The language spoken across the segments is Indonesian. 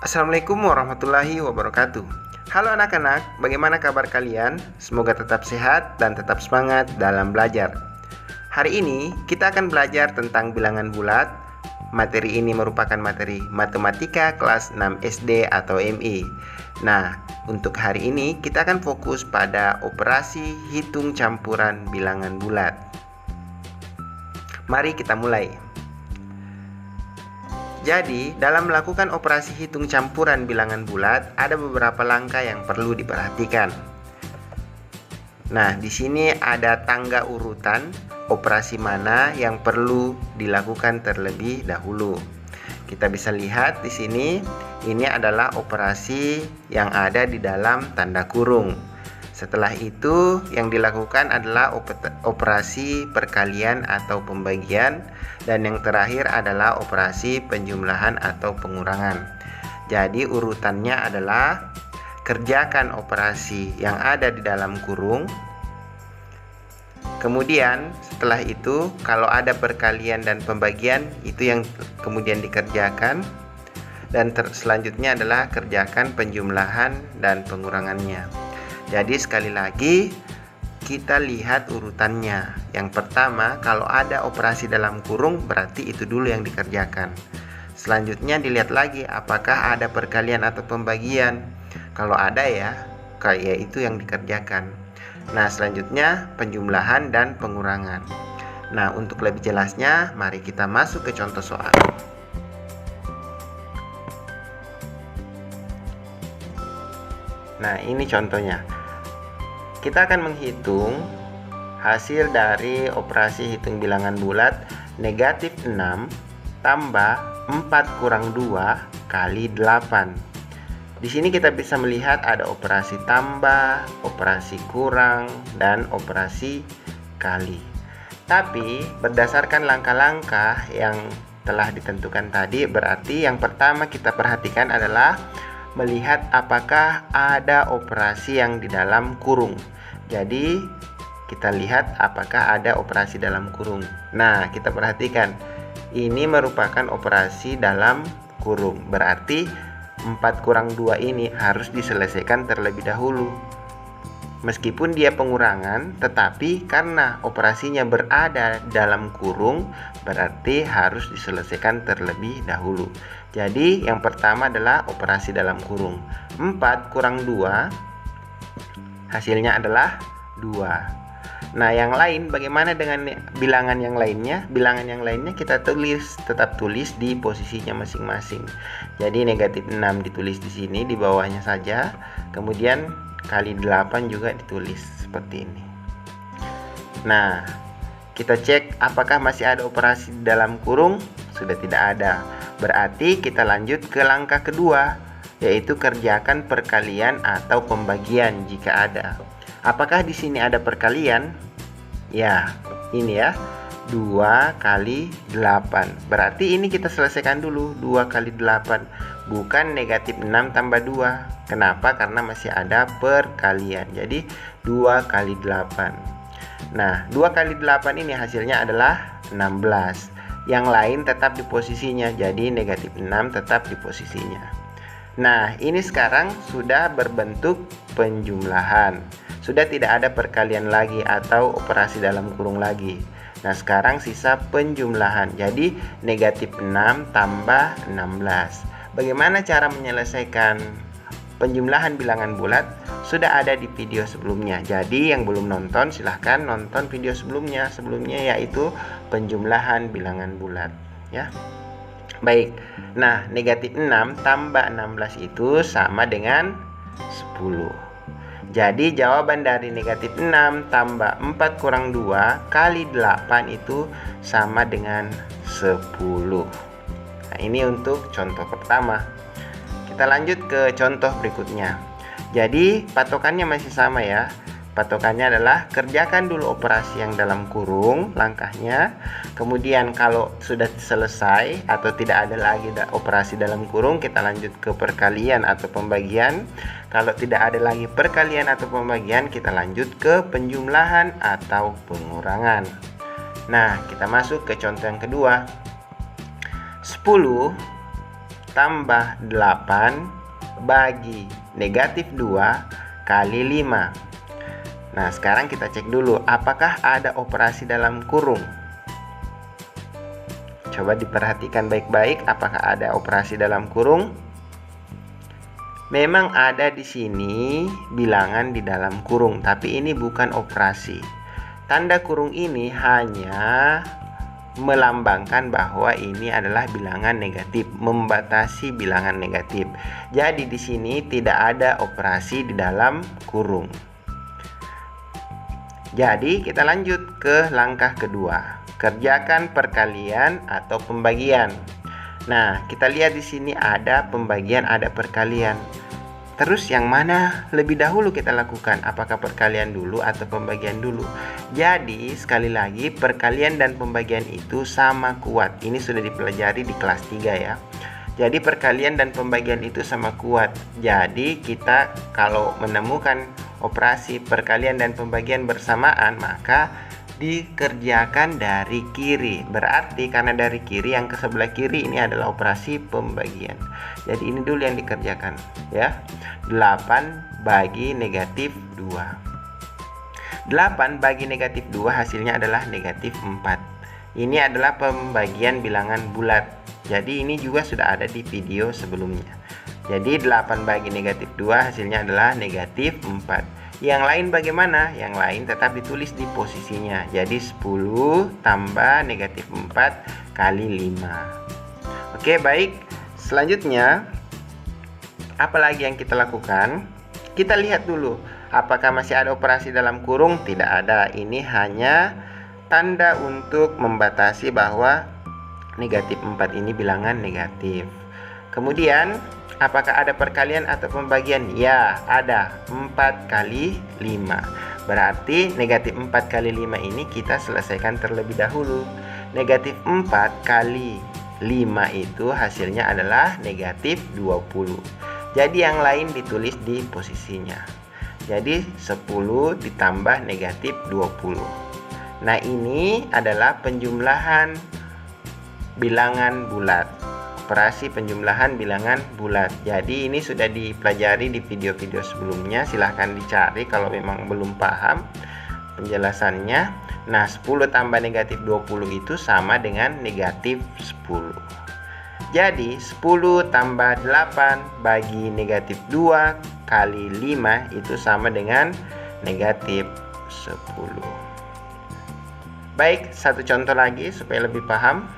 Assalamualaikum warahmatullahi wabarakatuh. Halo anak-anak, bagaimana kabar kalian? Semoga tetap sehat dan tetap semangat dalam belajar. Hari ini kita akan belajar tentang bilangan bulat. Materi ini merupakan materi matematika kelas 6 SD atau MI. Nah, untuk hari ini kita akan fokus pada operasi hitung campuran bilangan bulat. Mari kita mulai. Jadi, dalam melakukan operasi hitung campuran bilangan bulat, ada beberapa langkah yang perlu diperhatikan. Nah, di sini ada tangga urutan operasi mana yang perlu dilakukan terlebih dahulu. Kita bisa lihat di sini, ini adalah operasi yang ada di dalam tanda kurung. Setelah itu, yang dilakukan adalah operasi perkalian atau pembagian, dan yang terakhir adalah operasi penjumlahan atau pengurangan. Jadi urutannya adalah kerjakan operasi yang ada di dalam kurung. Kemudian setelah itu, kalau ada perkalian dan pembagian, itu yang kemudian dikerjakan. Dan selanjutnya adalah kerjakan penjumlahan dan pengurangannya. Jadi sekali lagi kita lihat urutannya. Yang pertama, kalau ada operasi dalam kurung berarti itu dulu yang dikerjakan. Selanjutnya dilihat lagi apakah ada perkalian atau pembagian. Kalau ada ya itu yang dikerjakan. Nah, selanjutnya penjumlahan dan pengurangan. Nah, untuk lebih jelasnya mari kita masuk ke contoh soal. Nah, ini contohnya. Kita akan menghitung hasil dari operasi hitung bilangan bulat negatif 6 tambah 4 kurang 2 kali 8. Di sini kita bisa melihat ada operasi tambah, operasi kurang, dan operasi kali. Tapi berdasarkan langkah-langkah yang telah ditentukan tadi, berarti yang pertama kita perhatikan adalah melihat apakah ada operasi yang di dalam kurung. Jadi kita lihat apakah ada operasi dalam kurung. Nah, kita perhatikan ini merupakan operasi dalam kurung. Berarti 4 kurang 2 ini harus diselesaikan terlebih dahulu. Meskipun dia pengurangan, tetapi karena operasinya berada dalam kurung, berarti harus diselesaikan terlebih dahulu. Jadi yang pertama adalah operasi dalam kurung. 4 kurang 2 hasilnya adalah 2. Nah, yang lain bagaimana dengan bilangan yang lainnya? Bilangan yang lainnya kita tetap tulis di posisinya masing-masing. Jadi negatif 6 ditulis di sini di bawahnya saja. Kemudian kali 8 juga ditulis seperti ini. Nah, kita cek apakah masih ada operasi dalam kurung. Sudah tidak ada. Berarti kita lanjut ke langkah kedua, yaitu kerjakan perkalian atau pembagian jika ada. Apakah di sini ada perkalian? Ya, ini ya. 2 kali 8. Berarti ini kita selesaikan dulu. 2 kali 8. Bukan negatif 6 tambah 2. Kenapa? Karena masih ada perkalian. Jadi 2 kali 8. Nah, 2 kali 8 ini hasilnya adalah 16. Yang lain tetap di posisinya. Jadi negatif 6 tetap di posisinya. Nah, ini sekarang sudah berbentuk penjumlahan. Sudah tidak ada perkalian lagi atau operasi dalam kurung lagi. Nah, sekarang sisa penjumlahan. Jadi negatif 6 tambah 16. Bagaimana cara menyelesaikan penjumlahan bilangan bulat? Sudah ada di video sebelumnya. Jadi yang belum nonton silahkan nonton video sebelumnya yaitu penjumlahan bilangan bulat ya. Baik. Nah, negatif 6 tambah 16 itu sama dengan 10. Jadi jawaban dari negatif 6 tambah 4 kurang 2 kali 8 itu sama dengan 10. Nah, ini untuk contoh pertama. Kita lanjut ke contoh berikutnya. Jadi patokannya masih sama ya. Patokannya adalah kerjakan dulu operasi yang dalam kurung langkahnya. Kemudian kalau sudah selesai atau tidak ada lagi operasi dalam kurung, kita lanjut ke perkalian atau pembagian. Kalau tidak ada lagi perkalian atau pembagian, kita lanjut ke penjumlahan atau pengurangan. Nah, kita masuk ke contoh yang kedua. 10 tambah 8 bagi negatif 2 kali 5. Nah, sekarang kita cek dulu apakah ada operasi dalam kurung. Coba diperhatikan baik-baik apakah ada operasi dalam kurung. Memang ada di sini bilangan di dalam kurung, tapi ini bukan operasi. Tanda kurung ini hanya melambangkan bahwa ini adalah bilangan negatif, membatasi bilangan negatif. Jadi di sini tidak ada operasi di dalam kurung. Jadi kita lanjut ke langkah kedua. Kerjakan perkalian atau pembagian. Nah, kita lihat di sini ada pembagian, ada perkalian. Terus yang mana lebih dahulu kita lakukan? Apakah perkalian dulu atau pembagian dulu? Jadi, sekali lagi perkalian dan pembagian itu sama kuat. Ini sudah dipelajari di kelas 3 ya. Jadi perkalian dan pembagian itu sama kuat. Jadi kita kalau menemukan operasi perkalian dan pembagian bersamaan, maka dikerjakan dari kiri. Berarti karena dari kiri, yang ke sebelah kiri ini adalah operasi pembagian. Jadi ini dulu yang dikerjakan ya. 8 bagi negatif 2. 8 bagi negatif 2 hasilnya adalah negatif 4. Ini adalah pembagian bilangan bulat. Jadi ini juga sudah ada di video sebelumnya. Jadi 8 bagi negatif 2 hasilnya adalah negatif 4. Yang lain bagaimana? Yang lain tetap ditulis di posisinya. Jadi 10 tambah negatif 4 kali 5. Oke, baik. Selanjutnya, apa lagi yang kita lakukan? Kita lihat dulu, apakah masih ada operasi dalam kurung? Tidak ada. Ini hanya tanda untuk membatasi bahwa negatif 4 ini bilangan negatif. Kemudian, apakah ada perkalian atau pembagian? Ya, ada. 4 kali 5. Berarti negatif 4 kali 5 ini kita selesaikan terlebih dahulu. Negatif 4 kali 5 itu hasilnya adalah negatif 20. Jadi yang lain ditulis di posisinya. Jadi 10 ditambah negatif 20. Nah, ini adalah penjumlahan bilangan bulat. Operasi penjumlahan bilangan bulat. Jadi ini sudah dipelajari di video-video sebelumnya. Silahkan dicari kalau memang belum paham penjelasannya. Nah, 10 tambah negatif 20 itu sama dengan negatif 10. Jadi 10 tambah 8 bagi negatif 2 kali 5 itu sama dengan negatif 10. Baik, satu contoh lagi supaya lebih paham.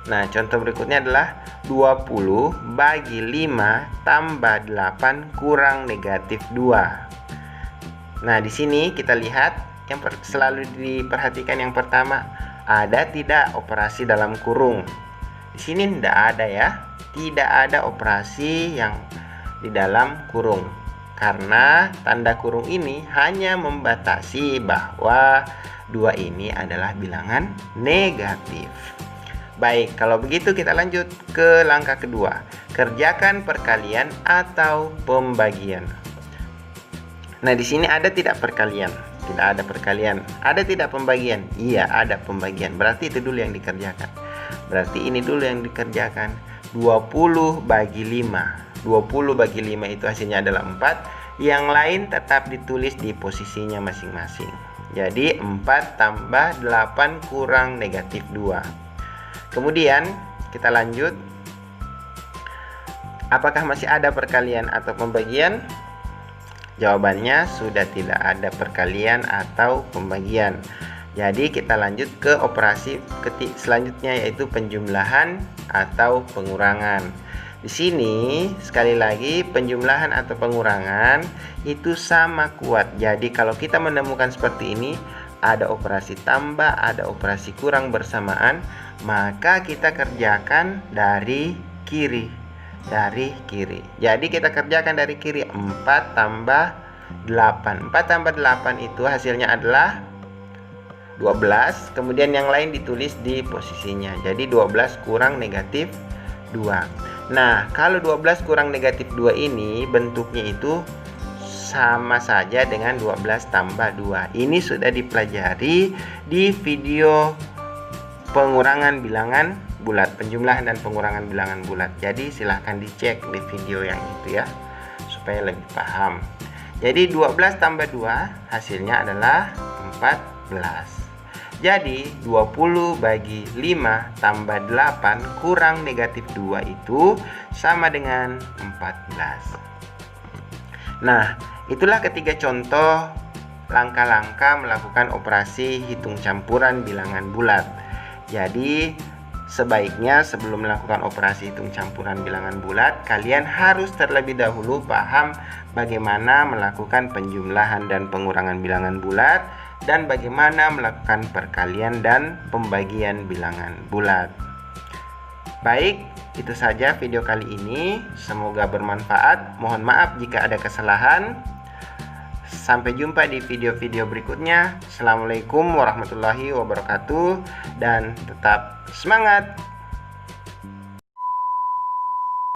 Nah, contoh berikutnya adalah 20 bagi 5 tambah 8 kurang negatif 2. Nah, di sini kita lihat yang selalu diperhatikan yang pertama, ada tidak operasi dalam kurung. Di sini tidak ada ya. Tidak ada operasi yang di dalam kurung. Karena tanda kurung ini hanya membatasi bahwa 2 ini adalah bilangan negatif. Baik, kalau begitu kita lanjut ke langkah kedua. Kerjakan perkalian atau pembagian. Nah, di sini ada tidak perkalian? Tidak ada perkalian. Ada tidak pembagian? Iya, ada pembagian. Berarti itu dulu yang dikerjakan. Berarti ini dulu yang dikerjakan. 20 bagi 5. 20 bagi 5 itu hasilnya adalah 4. Yang lain tetap ditulis di posisinya masing-masing. Jadi 4 tambah 8 kurang negatif 2. Kemudian kita lanjut. Apakah masih ada perkalian atau pembagian? Jawabannya sudah tidak ada perkalian atau pembagian. Jadi kita lanjut ke operasi selanjutnya, yaitu penjumlahan atau pengurangan. Di sini sekali lagi penjumlahan atau pengurangan itu sama kuat. Jadi kalau kita menemukan seperti ini, ada operasi tambah, ada operasi kurang bersamaan, maka kita kerjakan dari kiri. Jadi kita kerjakan dari kiri. 4 tambah 8. 4 tambah 8 itu hasilnya adalah 12. Kemudian yang lain ditulis di posisinya. Jadi 12 kurang negatif 2. Nah, kalau 12 kurang negatif 2 ini bentuknya itu sama saja dengan 12 tambah 2. Ini sudah dipelajari di video pengurangan bilangan bulat, penjumlahan dan pengurangan bilangan bulat. Jadi silahkan dicek di video yang itu ya, supaya lebih paham. Jadi 12 tambah 2 hasilnya adalah 14. Jadi 20 bagi 5 tambah 8 kurang negatif 2 itu sama dengan 14. Nah, itulah ketiga contoh langkah-langkah melakukan operasi hitung campuran bilangan bulat. Jadi sebaiknya sebelum melakukan operasi hitung campuran bilangan bulat, kalian harus terlebih dahulu paham bagaimana melakukan penjumlahan dan pengurangan bilangan bulat, dan bagaimana melakukan perkalian dan pembagian bilangan bulat. Baik, itu saja video kali ini. Semoga bermanfaat. Mohon maaf jika ada kesalahan. Sampai jumpa di video-video berikutnya. Assalamualaikum warahmatullahi wabarakatuh, dan tetap semangat.